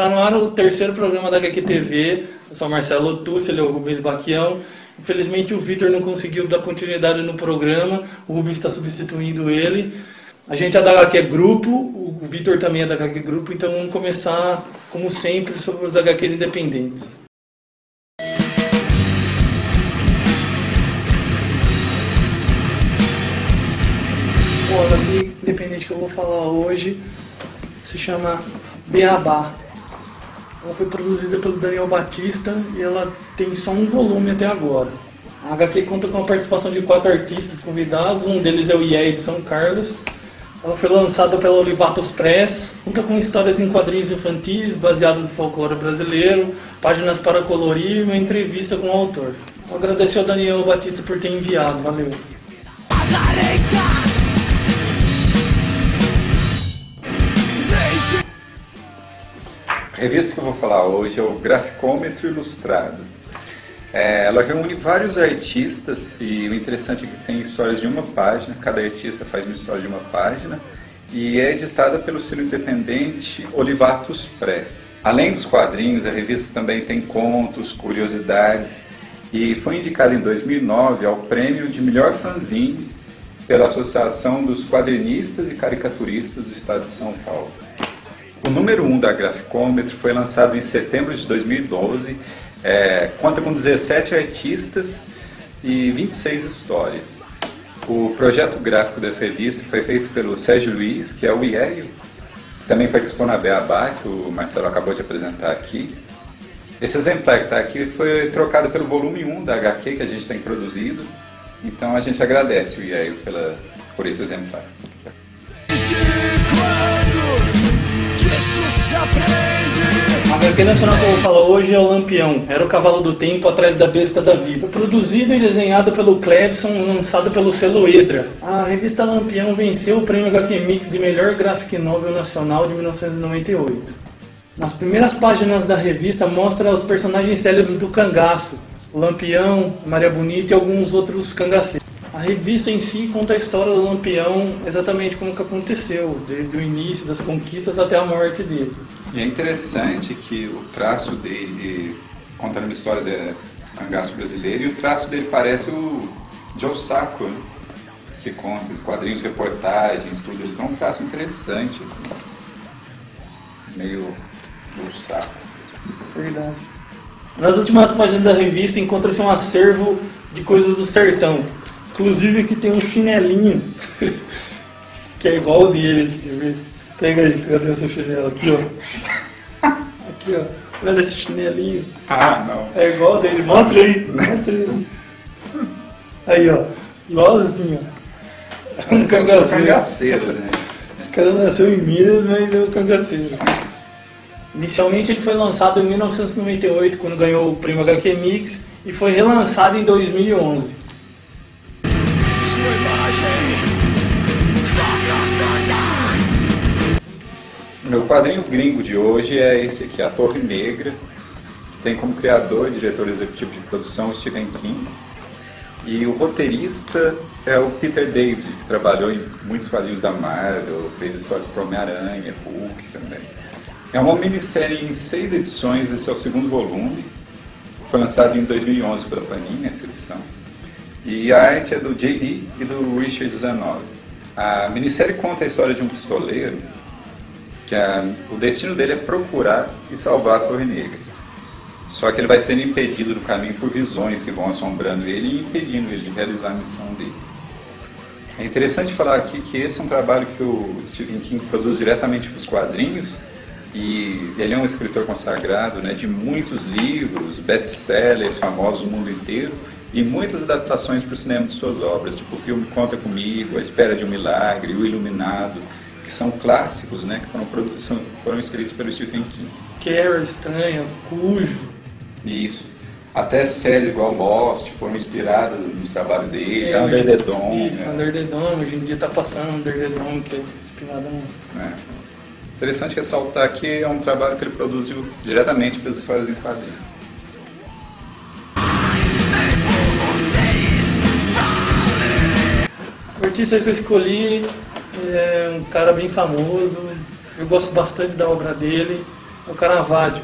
Está no ar o terceiro programa da HQ TV. Eu sou o Marcelo Tucci, ele é o Rubens Baquião. Infelizmente o Vitor não conseguiu dar continuidade no programa, o Rubens está substituindo ele. A gente é da HQ Grupo, o Vitor também é da HQ Grupo, então vamos começar, como sempre, sobre os HQs independentes. O HQ independente que eu vou falar hoje se chama Beabá. Ela foi produzida pelo Daniel Batista e ela tem só um volume até agora. A HQ conta com a participação de 4 artistas convidados, um deles é o IE de São Carlos. Ela foi lançada pela Olivatos Press, conta com histórias em quadrinhos infantis baseadas no folclore brasileiro, páginas para colorir e uma entrevista com o autor. Eu agradeço ao Daniel Batista por ter enviado, valeu. A revista que eu vou falar hoje é o Graficômetro Ilustrado. Ela reúne vários artistas e o interessante é que tem histórias de uma página, cada artista faz uma história de uma página e é editada pelo selo independente Olivatos Press. Além dos quadrinhos, a revista também tem contos, curiosidades e foi indicada em 2009 ao prêmio de melhor fanzine pela Associação dos Quadrinistas e Caricaturistas do Estado de São Paulo. O número 1 da Graficômetro foi lançado em setembro de 2012, conta com 17 artistas e 26 histórias. O projeto gráfico dessa revista foi feito pelo Sérgio Luiz, que é o IE, que também participou na Beabá, que o Marcelo acabou de apresentar aqui. Esse exemplar que está aqui foi trocado pelo volume 1 da HQ que a gente tem produzido, então a gente agradece o IE por esse exemplar. A HQ nacional que eu vou falar hoje é o Lampião, era o cavalo do tempo atrás da besta da vida. Produzido e desenhado pelo Clevson, lançado pelo selo Edra. A revista Lampião venceu o prêmio HQ Mix de melhor graphic novel nacional de 1998. Nas primeiras páginas da revista mostra os personagens célebres do cangaço, o Lampião, Maria Bonita e alguns outros cangaceiros. A revista em si conta a história do Lampião exatamente como que aconteceu, desde o início das conquistas até a morte dele. E é interessante que o traço dele, contando uma história do cangaço brasileiro, e o traço dele parece o Joe Sacco, né? Que conta quadrinhos, reportagens, tudo. Ele tem um traço interessante, assim, meio Joe Sacco. Verdade. Nas últimas páginas da revista encontra-se um acervo de coisas do sertão. Inclusive aqui tem um chinelinho, que é igual o dele, quer ver? Pega aí, cadê o seu chinelo? Aqui, ó. Aqui, ó. Olha esse chinelinho. Ah, não. É igual dele, mostra aí. Mostra aí. Aí, ó. Igualzinho, ó. Um cangaceiro. Cangaceiro, né? O cara nasceu em Minas, mas é um cangaceiro. Inicialmente ele foi lançado em 1998, quando ganhou o prêmio HQ Mix, e foi relançado em 2011. Meu quadrinho gringo de hoje é esse aqui, A Torre Negra, que tem como criador e diretor executivo de produção o Stephen King. E o roteirista é o Peter David, que trabalhou em muitos quadrinhos da Marvel, fez histórias para Homem-Aranha, Hulk também. É uma minissérie em 6 edições, esse é o segundo volume. Foi lançado em 2011 pela Panini, essa edição. E a arte é do J.D. e do Richard Zanov. A minissérie conta a história de um pistoleiro que o destino dele é procurar e salvar a Torre Negra. Só que ele vai sendo impedido do caminho por visões que vão assombrando ele e impedindo ele de realizar a missão dele. É interessante falar aqui que esse é um trabalho que o Stephen King produz diretamente para os quadrinhos e ele é um escritor consagrado, né, de muitos livros, best-sellers famosos no mundo inteiro e muitas adaptações para o cinema de suas obras, tipo o filme Conta Comigo, A Espera de um Milagre, O Iluminado, que são clássicos, né, que foram escritos pelo Stephen King. Carol, Estranha, Cujo. Isso. Até séries igual Lost foram inspiradas no trabalho dele, Under the Dome. Isso, né? Under the Dome, hoje em dia está passando Under the Dome, que é inspirado no... Interessante ressaltar que é um trabalho que ele produziu diretamente pelas histórias em quadrinhos. O artista que eu escolhi é um cara bem famoso, eu gosto bastante da obra dele, o Caravaggio.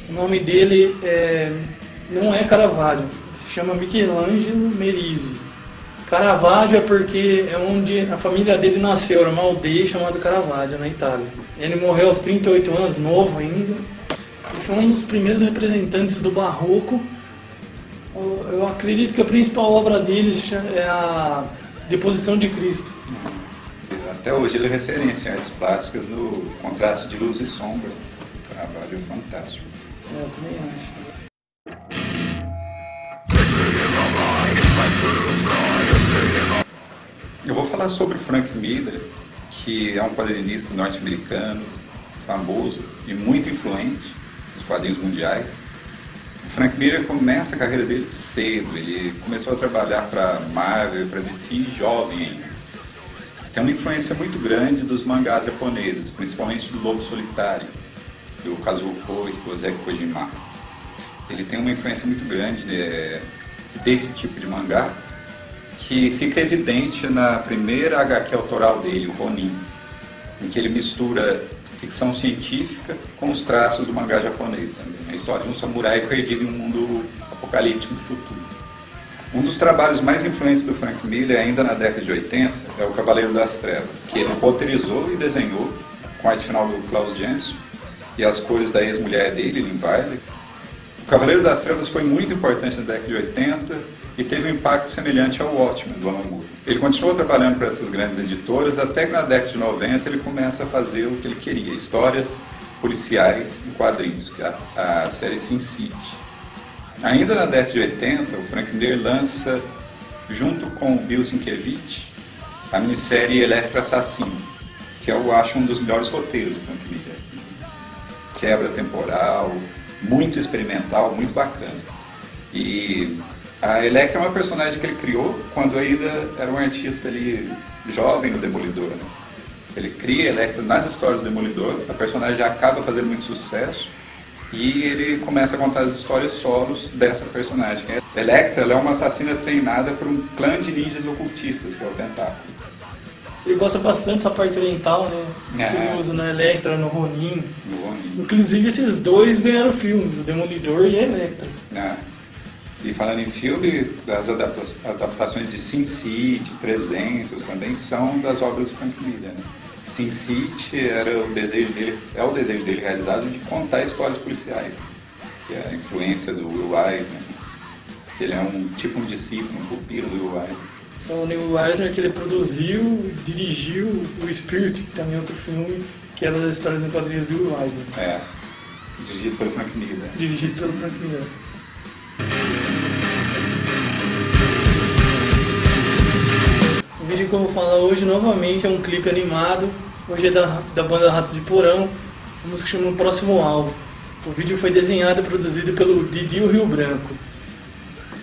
O nome dele não é Caravaggio, se chama Michelangelo Merisi. Caravaggio é porque é onde a família dele nasceu, era uma aldeia chamada Caravaggio, na Itália. Ele morreu aos 38 anos, novo ainda, e foi um dos primeiros representantes do Barroco. Eu acredito que a principal obra deles é a Deposição de Cristo. Até hoje ele é referência em artes plásticas no contraste de luz e sombra. Caravaggio é fantástico. Eu também acho. Eu vou falar sobre Frank Miller, que é um quadrinista norte-americano, famoso e muito influente nos quadrinhos mundiais. O Frank Miller começa a carreira dele cedo, ele começou a trabalhar para Marvel e para DC jovem ainda. Tem uma influência muito grande dos mangás japoneses, principalmente do Lobo Solitário, do Kazuko Hikozeki Kojima. Ele tem uma influência muito grande desse tipo de mangá, que fica evidente na primeira HQ autoral dele, o Ronin, em que ele mistura ficção científica com os traços do mangá japonês também. A história de um samurai perdido em um mundo apocalíptico do futuro. Um dos trabalhos mais influentes do Frank Miller, ainda na década de 80, é o Cavaleiro das Trevas, que ele roteirizou e desenhou com a arte final do Klaus Janson e as cores da ex-mulher dele, Lynn Varley. O Cavaleiro das Trevas foi muito importante na década de 80 e teve um impacto semelhante ao Watchmen, do Alan Moore. Ele continuou trabalhando para essas grandes editoras, até que na década de 90 ele começa a fazer o que ele queria, histórias policiais em quadrinhos, que é a série Sin City. Ainda na década de 80, o Frank Miller lança, junto com o Bill Sienkiewicz, a minissérie Electra Assassino, que eu acho um dos melhores roteiros do Frank Miller. Quebra temporal, muito experimental, muito bacana. E a Electra é uma personagem que ele criou quando ainda era um artista ali jovem no Demolidor. Né? Ele cria a Electra nas histórias do Demolidor, a personagem já acaba fazendo muito sucesso e ele começa a contar as histórias solos dessa personagem. A Electra ela é uma assassina treinada por um clã de ninjas ocultistas, que é o Tentáculo. Ele gosta bastante dessa parte oriental, né? Ele usa na Electra, no Ronin. Inclusive esses dois ganharam filmes, o Demolidor e a Electra. E falando em filme, as adaptações de Sin City, 300 também são das obras do Frank Miller. Né? Sin City é o desejo dele realizado de contar histórias policiais, que é a influência do Will Eisner, que ele é um discípulo, um pupilo do Will Eisner. O Will Eisner que ele produziu, dirigiu o Spirit, que também é outro filme, que era das histórias em quadrinhos do Will Eisner. Dirigido pelo Frank Miller. Dirigido pelo Frank Miller. O vídeo que eu vou falar hoje novamente é um clipe animado. Hoje é da banda Ratos de Porão. A música chama O Próximo Alvo. O vídeo foi desenhado e produzido pelo Didi o Rio Branco.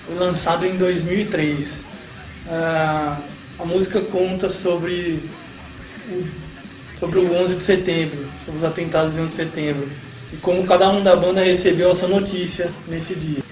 Foi lançado em 2003. A música conta sobre o 11 de setembro, sobre os atentados de 11 de setembro. E como cada um da banda recebeu essa notícia nesse dia.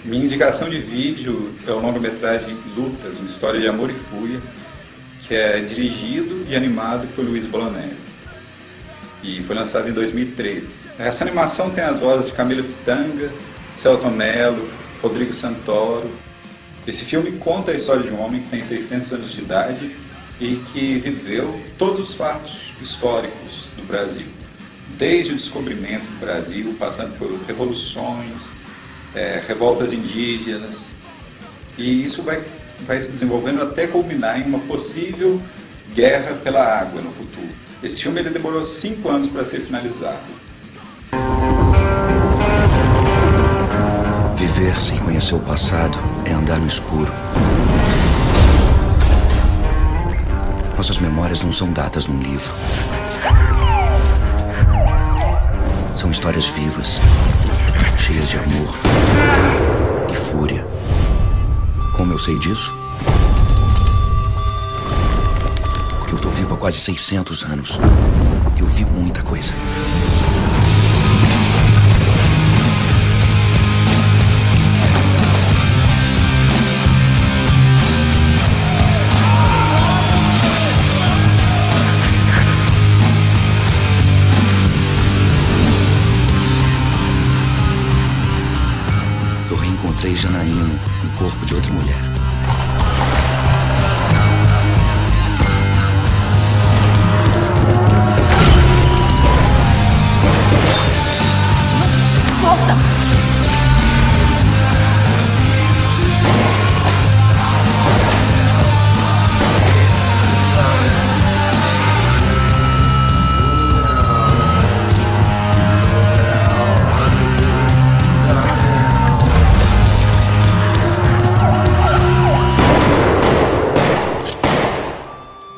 Minha indicação de vídeo é o longa-metragem Lutas, uma história de amor e fúria, que é dirigido e animado por Luiz Bolognese e foi lançado em 2013. Essa animação tem as vozes de Camila Pitanga, Selton Mello, Rodrigo Santoro. Esse filme conta a história de um homem que tem 600 anos de idade e que viveu todos os fatos históricos do Brasil, desde o descobrimento do Brasil, passando por revoluções, revoltas indígenas, e isso vai se desenvolvendo até culminar em uma possível guerra pela água no futuro. Esse filme ele demorou 5 anos para ser finalizado. Viver sem conhecer o passado é andar no escuro. Nossas memórias não são datas num livro. São histórias vivas, cheias de amor e fúria. Como eu sei disso? Porque eu tô vivo há quase 600 anos. Eu vi muita coisa. Eu reencontrei Janaína no corpo de outra mulher. Volta!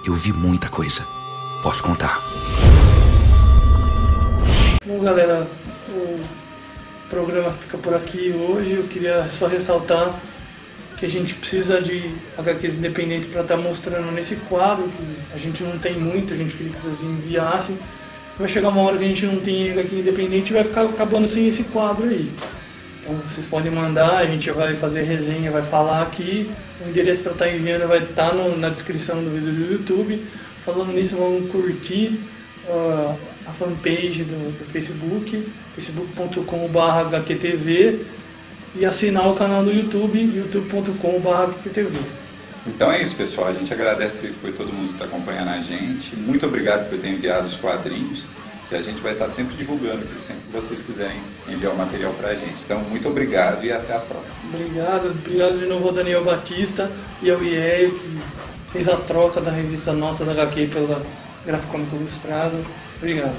Eu vi muita coisa. Posso contar. Bom, galera, o programa fica por aqui hoje. Eu queria só ressaltar que a gente precisa de HQs independentes para estar mostrando nesse quadro, que a gente não tem muito, a gente queria que vocês enviassem. Vai chegar uma hora que a gente não tem HQ independente e vai ficar acabando sem esse quadro aí. Então vocês podem mandar, a gente vai fazer resenha, vai falar aqui. O endereço para estar enviando vai estar na descrição do vídeo do YouTube. Falando nisso, vamos curtir a fanpage do Facebook, facebook.com/hqtv, e assinar o canal do YouTube, youtube.com/hqtv. Então é isso, pessoal. A gente agradece por todo mundo que está acompanhando a gente. Muito obrigado por ter enviado os quadrinhos, que a gente vai estar sempre divulgando, sempre que vocês quiserem enviar o material para a gente. Então, muito obrigado e até a próxima. Obrigado de novo ao Daniel Batista e ao IEO, que fez a troca da revista nossa da HQ pela Graficômico Ilustrado. Obrigado.